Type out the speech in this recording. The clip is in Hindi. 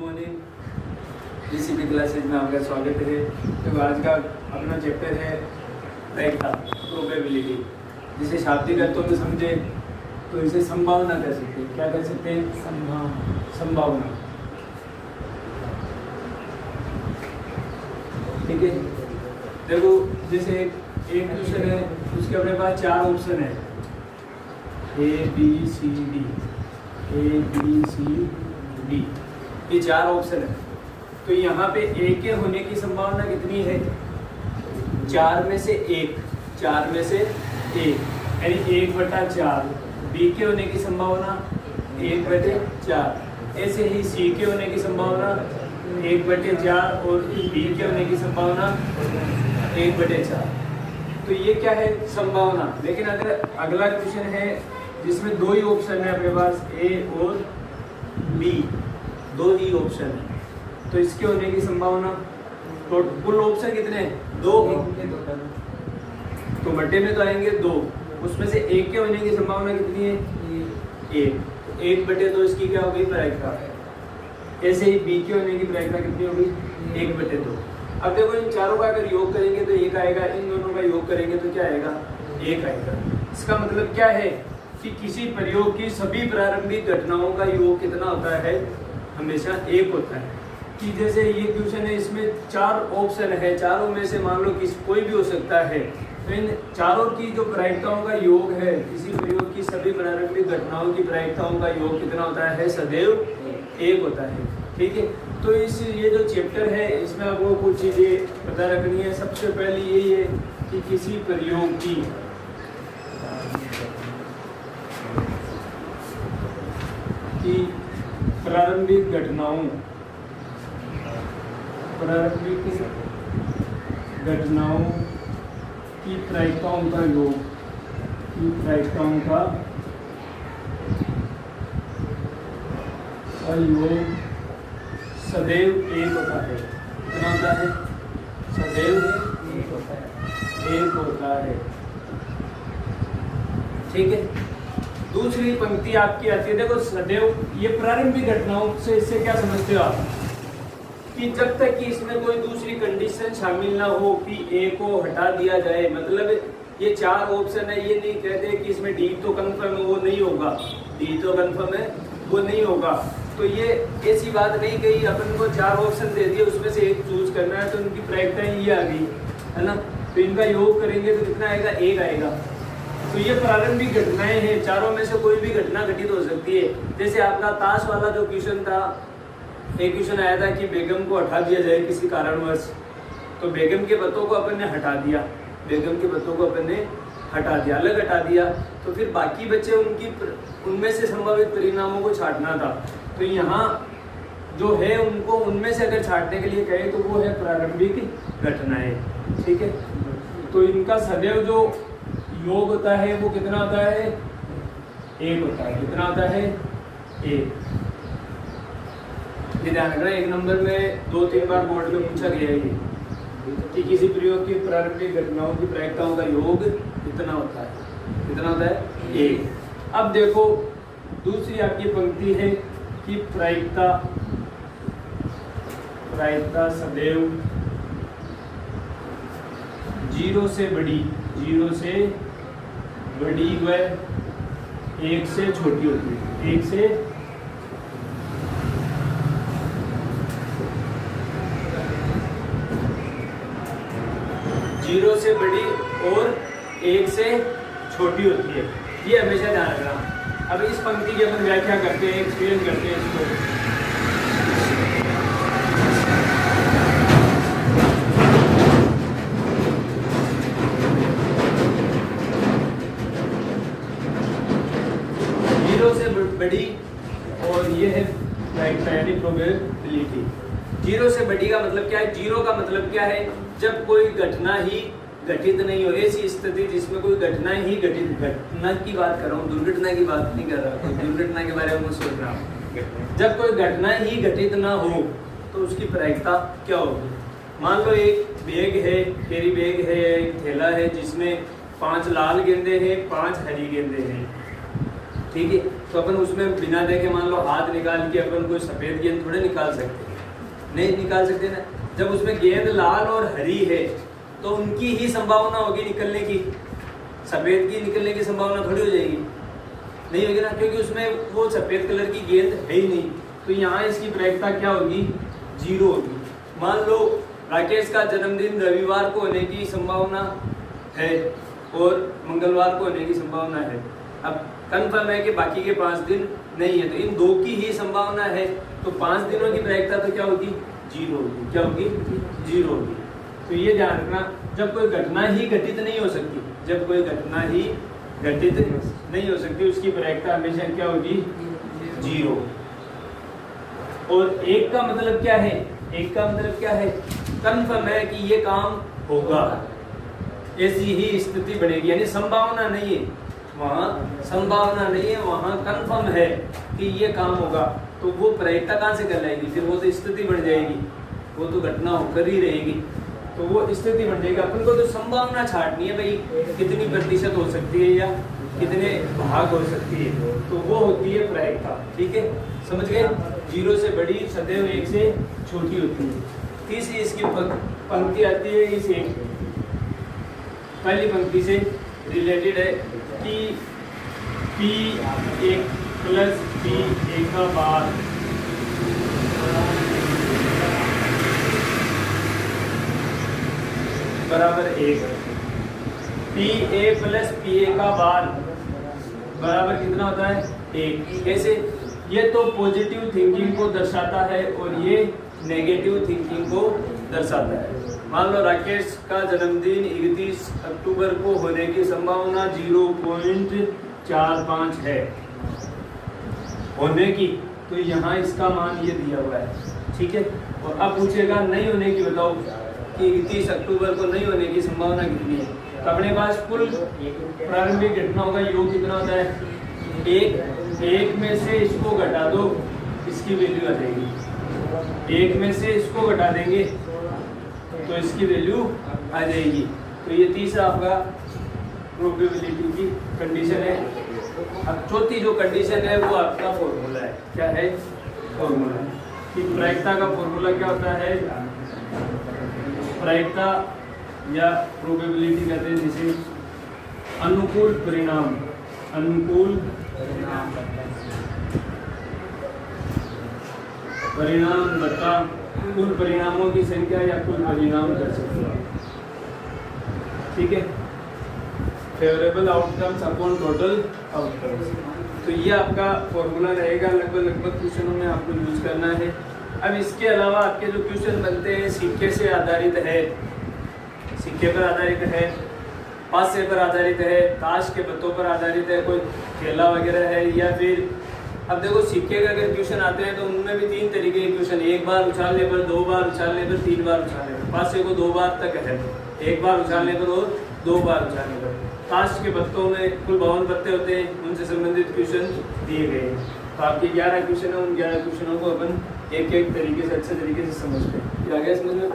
मॉर्निंग, जीसीपी क्लासेज में आपका स्वागत है। तो आज का अपना चैप्टर है प्रायिकता, प्रोबेबिलिटी। जिसे शाब्दिक अर्थों में समझे तो इसे संभावना कह सकते हैं। क्या कह सकते हैं? संभावना। ठीक है, देखो जैसे एक क्वेश्चन है, उसके अपने पास 4 ऑप्शन है, ए बी सी डी, ये 4 ऑप्शन है। तो यहाँ पे ए के होने की संभावना कितनी है? 4 में से 1, 4 में से 1 यानी 1/4। बी के होने की संभावना 1/4। ऐसे ही सी के होने की संभावना 1/4 और डी के होने की संभावना 1/4। तो ये क्या है? संभावना। लेकिन अगर अगला क्वेश्चन है जिसमें 2 ही ऑप्शन है अपने पास, ए और बी, 2 ही ऑप्शन है, तो इसके होने की संभावना, तो कुल ऑप्शन कितने हैं? 2। तो बट्टे में तो आएंगे 2, उसमें से 1 के होने की संभावना कितनी है? 1। 1/2 इसकी क्या हो गई? प्रायिकता। ऐसे ही बी के होने की प्रायिकता कितनी होगी? 1/2। अब देखो इन चारों का अगर योग करेंगे तो 1 आएगा, इन दोनों का योग करेंगे तो क्या आएगा? 1 आएगा। इसका मतलब क्या है कि किसी प्रयोग की सभी प्रारंभिक घटनाओं का योग कितना होता है? हमेशा 1 होता है। कि जैसे ये क्वेश्चन है, इसमें 4 ऑप्शन है, चारों में से मान लो कोई भी हो सकता है, तो इन चारों की जो प्रायिकताओं का योग है, किसी प्रयोग की सभी प्रारंभिक घटनाओं की प्रायिकताओं का योग कितना होता है? सदैव 1 होता है। ठीक है, तो इस ये जो चैप्टर है इसमें आपको कुछ चीज़ें पता रखनी है। सबसे पहले यही है कि किसी प्रयोग की प्रारंभिक घटनाओं की प्रायिकताओं का योग, योग सदैव 1 होता है। कितना होता है? सदैव 1 होता है। ठीक है, दूसरी पंक्ति आपकी आती है, देखो सदैव, ये प्रारंभिक घटनाओं से इससे क्या समझते हो आप? कि जब तक कि इसमें कोई दूसरी कंडीशन शामिल ना हो कि ए को हटा दिया जाए, मतलब ये 4 ऑप्शन है, ये नहीं कहते कि इसमें डी तो कंफर्म है, वो नहीं होगा, डी तो कंफर्म है, वो नहीं होगा। तो ये ऐसी बात नहीं कही, अपन को 4 ऑप्शन दे दिए, उसमें से एक चूज करना है, तो उनकी प्रायिकता ये आ गई है ना। तो इनका योग करेंगे तो कितना आएगा? 1 आएगा। तो ये प्रारंभिक घटनाएं हैं, चारों में से कोई भी घटना घटित हो सकती है। जैसे आपका ताश वाला जो क्वेश्चन था, एक क्वेश्चन आया था कि बेगम को हटा दिया जाए किसी कारणवश, तो बेगम के बतों को अपन ने हटा दिया, अलग हटा दिया, तो फिर बाकी बचे उनमें से संभावित परिणामों को छांटना था। तो यहाँ जो है उनको उनमें से अगर छांटने के लिए कहें तो वो है प्रारंभिक घटनाएं। ठीक है, तो इनका सदैव जो योग होता है वो कितना होता है? 1 होता है। कितना होता है? 1। ये ध्यान रखना, 1 नंबर में 2-3 बार बोर्ड में पूछा गया है ये कि किसी प्रयोग की प्रारंभिक घटनाओं की प्रायिकताओं का योग कितना होता है? कितना होता है? 1। अब देखो दूसरी आपकी पंक्ति है कि प्रायिकता सदैव 0 से बड़ी व 1 से छोटी होती है। 1 से 0 से बड़ी और 1 से छोटी होती है, ये हमेशा ध्यान रखना। अब इस पंक्ति की अपन व्याख्या करते हैं, एक्सप्लेन करते हैं इसको। 0 से बड़ी और ये है प्रोबेबिलिटी। 0 से बड़ी का मतलब क्या है? 0 का मतलब क्या है? जब कोई घटना ही घटित नहीं हो, ऐसी स्थिति जिसमें कोई घटना ही घटना की बात कर रहा हूँ, दुर्घटना की बात नहीं कर रहा, कोई दुर्घटना के बारे में सोच रहा हूँ। जब कोई घटना ही घटित ना हो तो उसकी प्रायिकता क्या होगी? मान लो एक बैग है, कैरी बैग है, एक थैला है जिसमें 5 लाल गेंदे हैं, 5 हरी गेंदे हैं। ठीक है। तो अपन उसमें बिना देखे मान लो हाथ निकाल के अपन कोई सफ़ेद गेंद थोड़े निकाल सकते, नहीं निकाल सकते ना। जब उसमें गेंद लाल और हरी है तो उनकी ही संभावना होगी निकलने की, सफ़ेद की निकलने की संभावना थोड़ी हो जाएगी, नहीं होगी ना, क्योंकि उसमें वो सफ़ेद कलर की गेंद है ही नहीं। तो यहाँ इसकी प्रायिकता क्या होगी, 0 होगी। मान लो राकेश का जन्मदिन रविवार को होने की संभावना है और मंगलवार को होने की संभावना है। अब कन्फर्म है कि बाकी के 5 दिन नहीं है, तो इन 2 की ही संभावना है, तो 5 दिनों की प्रायिकता तो क्या होगी, 0 होगी। क्या होगी, 0 होगी। तो ये ध्यान रखना, जब कोई घटना ही घटित नहीं हो सकती, जब कोई घटना ही घटित नहीं हो सकती, उसकी प्रायिकता हमेशा क्या होगी, 0। और 1 का मतलब क्या है, 1 का मतलब क्या है, कन्फर्म है कि ये काम होगा, ऐसी ही स्थिति बनेगी, यानी संभावना नहीं है, वहाँ संभावना नहीं है, वहाँ कन्फर्म है कि ये काम होगा। तो वो प्रायिकता कहाँ से कहलाएगी, फिर वो तो स्थिति बन जाएगी, वो तो घटना होकर ही रहेगी, तो वो स्थिति बन जाएगी। अपन को तो संभावना छांटनी है भाई, कितनी प्रतिशत हो सकती है या कितने भाग हो सकती है, तो वो होती है प्रायिकता। ठीक है, समझ गए। 0 से बड़ी सदैव 1 से छोटी होती है। तीसरी इसकी पंक्ति आती है इस एक पहली पंक्ति से रिलेटेड है कि P1 प्लस P1 का बार बराबर 1। PA प्लस PA का बार बराबर कितना होता है, 1। कैसे, ये तो पॉजिटिव थिंकिंग को दर्शाता है और ये नेगेटिव थिंकिंग को दर्शाता है। मान लो राकेश का जन्मदिन 31 अक्टूबर को होने की संभावना 0.45 है होने की, तो यहाँ इसका मान ये दिया हुआ है। ठीक है, और अब पूछेगा नहीं होने की, बताओ कि 31 अक्टूबर को नहीं होने की संभावना कितनी है। तो अपने पास कुल प्रारंभिक घटनाओं का योग कितना होता है, 1 में से इसको घटा दो, इसकी वैल्यू आ जाएगी। 1 में से इसको घटा देंगे तो इसकी वैल्यू आ जाएगी। तो ये तीसरा आपका प्रोबेबिलिटी की कंडीशन है। अब चौथी जो कंडीशन है वो आपका फॉर्मूला है। क्या है, फॉर्मूला कि प्रायिकता का फॉर्मूला क्या होता है, प्रायिकता या प्रोबेबिलिटी कहते हैं जिसे, अनुकूल परिणाम, अनुकूल परिणाम बता कुल परिणामों की संख्या या कुल परिणाम कर सकते हैं। ठीक है, favourable outcomes upon total outcomes. तो ये आपका फॉर्मूला रहेगा, लगभग क्वेश्चनों में आपको यूज करना है। अब इसके अलावा आपके जो क्वेश्चन बनते हैं सिक्के से आधारित है, सिक्के पर आधारित है, पासे पर आधारित है, ताश के पत्तों पर आधारित है, कोई खेला वगैरह है, या फिर अब देखो सिक्के का अगर क्वेश्चन आते हैं तो उनमें भी 3 तरीके के क्वेश्चन, 1 बार उछालने पर, 2 बार उछालने पर, 3 बार उछालने पर। पासे को 2 बार तक है, 1 बार उछालने पर और 2 बार उछालने पर। ताश के पत्तों में कुल 52 पत्ते होते हैं, उनसे संबंधित क्वेश्चन दिए गए हैं। तो आपके 11 क्वेश्चन है, उन 11 क्वेश्चनों को अपन एक तरीके से अच्छे तरीके से समझते हैं। आ गया समझ में।